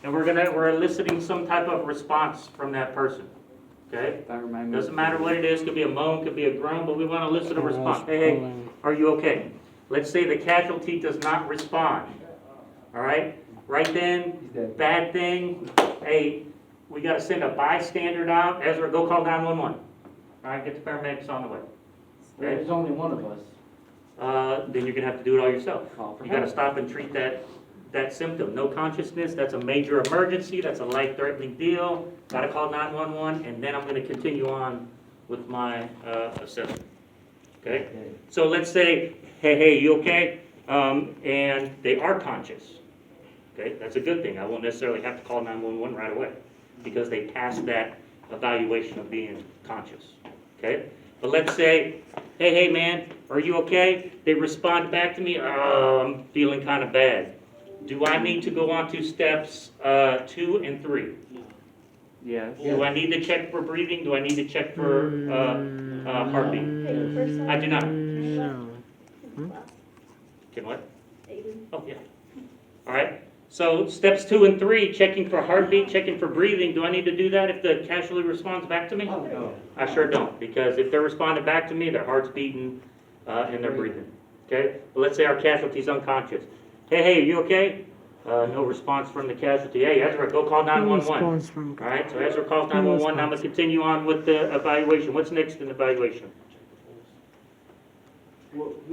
and we're eliciting some type of response from that person, okay? Doesn't matter what it is, could be a moan, could be a groan, but we want to elicit a response. Hey, are you okay? Let's say the casualty does not respond, all right? Right then, bad thing, hey, we got to send a bystander out. Ezra, go call 911. All right, get the paramedics on the way. Okay? There's only one of us. Then you're going to have to do it all yourself. Call for You got to help. stop and treat that symptom. No consciousness, that's a major emergency, that's a life-threatening deal. Got to call 911, and then I'm going to continue on with my assessment. Okay? So let's say, hey, you okay? And they are conscious. Okay, that's a good thing. I won't necessarily have to call 911 right away because they passed that evaluation of being conscious. Okay? But let's say, hey man, are you okay? They respond back to me, I'm feeling kind of bad. Do I need to go on to steps 2 and 3? Yes. Do I need to check for breathing? Do I need to check for heartbeat? I do not. No. Can what? Oh, yeah. All right. So steps 2 and 3, checking for heartbeat, checking for breathing. Do I need to do that if the casualty responds back to me? Oh, no. I sure don't, because if they're responding back to me, their heart's beating and they're breathing. Okay? But let's say our casualty's unconscious. Hey, are you okay? No response from the casualty. Hey, Ezra, go call 911. Response from All right, so Ezra calls 911. Now I'm going to continue on with the evaluation. What's next in the evaluation?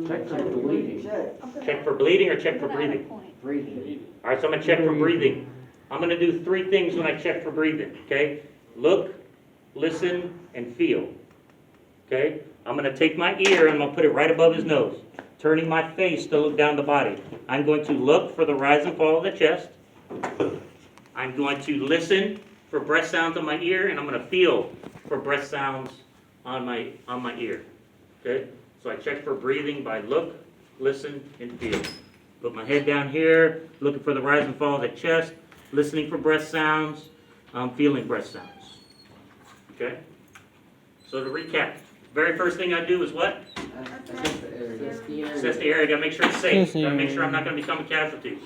Check for bleeding. Check for bleeding or check for breathing? Breathing. All right, so I'm going to check for breathing. I'm going to do 3 things when I check for breathing, okay? Look, listen, and feel, okay? I'm going to take my ear and I'm going to put it right above his nose, turning my face to look down the body. I'm going to look for the rise and fall of the chest. I'm going to listen for breath sounds on my ear, and I'm going to feel for breath sounds on my ear, okay? So I check for breathing by look, listen, and feel. Put my head down here, looking for the rise and fall of the chest, listening for breath sounds, feeling breath sounds. Okay? So to recap, very first thing I do is what? Assess the area. Gotta make sure it's safe. Gotta make sure I'm not gonna become a casualty.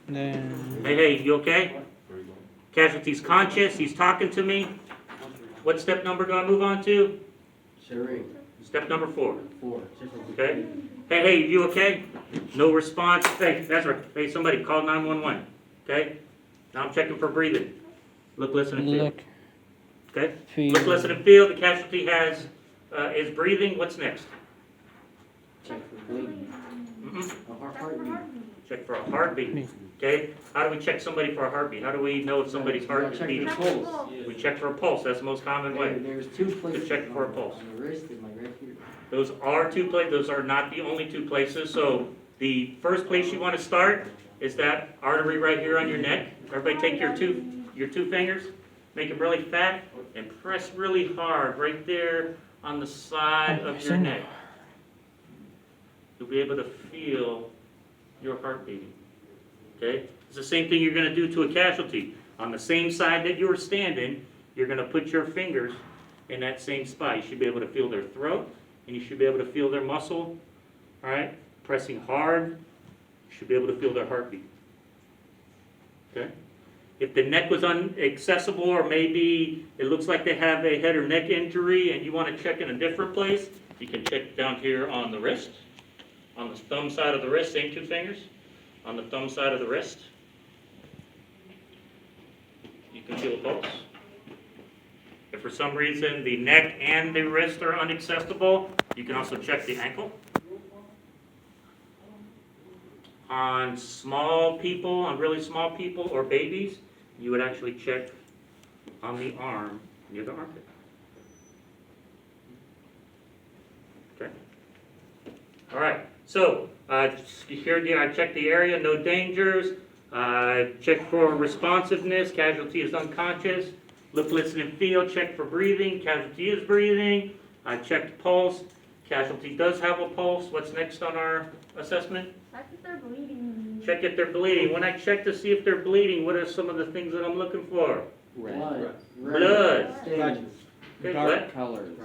Then Hey, you okay? Casualty's conscious, he's talking to me. What step number do I move on to? Sherry. Step number 4. 4. Okay? Hey, you okay? No response. Hey, that's right. Hey, somebody call 911. Okay? Now I'm checking for breathing. Look, listen, and feel. look, Okay? feel. Look, listen, and feel. The casualty is breathing. What's next? Check for bleeding. Mm-hmm. A heartbeat. Check for a heartbeat. Okay? How do we check somebody for a heartbeat? How do we know if somebody's heart is Check beating? the pulse. We check for a pulse. That's the most common way. There's 2 places. check for a pulse. On the wrist and like right here. Those are 2 places. Those are not the only 2 places. So the first place you want to start is that artery right here on your neck. Everybody take your two fingers, make them really fat, and press really hard right there on the side of your neck. You'll be able to feel your heart beating. Okay? It's the same thing you're going to do to a casualty. On the same side that you're standing, you're going to put your fingers in that same spot. You should be able to feel their throat, and you should be able to feel their muscle. All right? Pressing hard, you should be able to feel their heartbeat. Okay? If the neck was inaccessible, or maybe it looks like they have a head or neck injury and you want to check in a different place, you can check down here on the wrist, on the thumb side of the wrist, same 2 fingers, on the thumb side of the wrist. You can feel a pulse. If for some reason the neck and the wrist are inaccessible, you can also check the ankle. On small people, on really small people or babies, you would actually check on the arm near the armpit. Okay? All right, so here I check the area, no dangers. Check for responsiveness, casualty is unconscious. Look, listen, and feel, check for breathing, casualty is breathing. I checked pulse, casualty does have a pulse. What's next on our assessment? Check if they're bleeding. Check if they're bleeding. When I check to see if they're bleeding, what are some of the things that I'm looking for? Blood. Blood. Stains. Okay, Dark what? colors.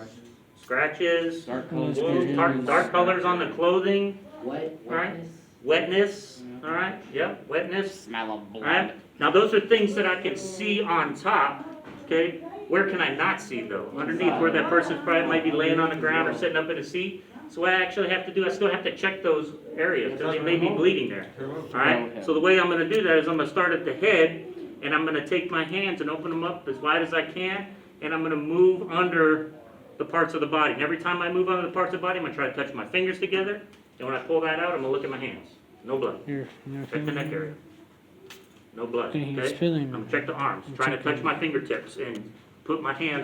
Scratches, Dark colors. wounds, dark colors on the clothing, Wet. All right. Wetness. wetness, all right, yep, wetness, Smell of all right, Now, those are things that I can see on top, okay? Where can I not see though? Underneath where that person's probably might be laying on the ground or sitting up in a seat. So what I actually have to do, I still have to check those areas because they may be bleeding there. Alright, so the way I'm gonna do that is I'm gonna start at the head and I'm gonna take my hands and open them up as wide as I can and I'm gonna move under the parts of the body. And every time I move under the parts of the body, I'm gonna try to touch my fingers together. And when I pull that out, I'm gonna look at my hands. No blood. You're Check the neck area. No blood, Okay, he's okay? feeling I'm gonna check the arms, trying to touch my fingertips and put my hands on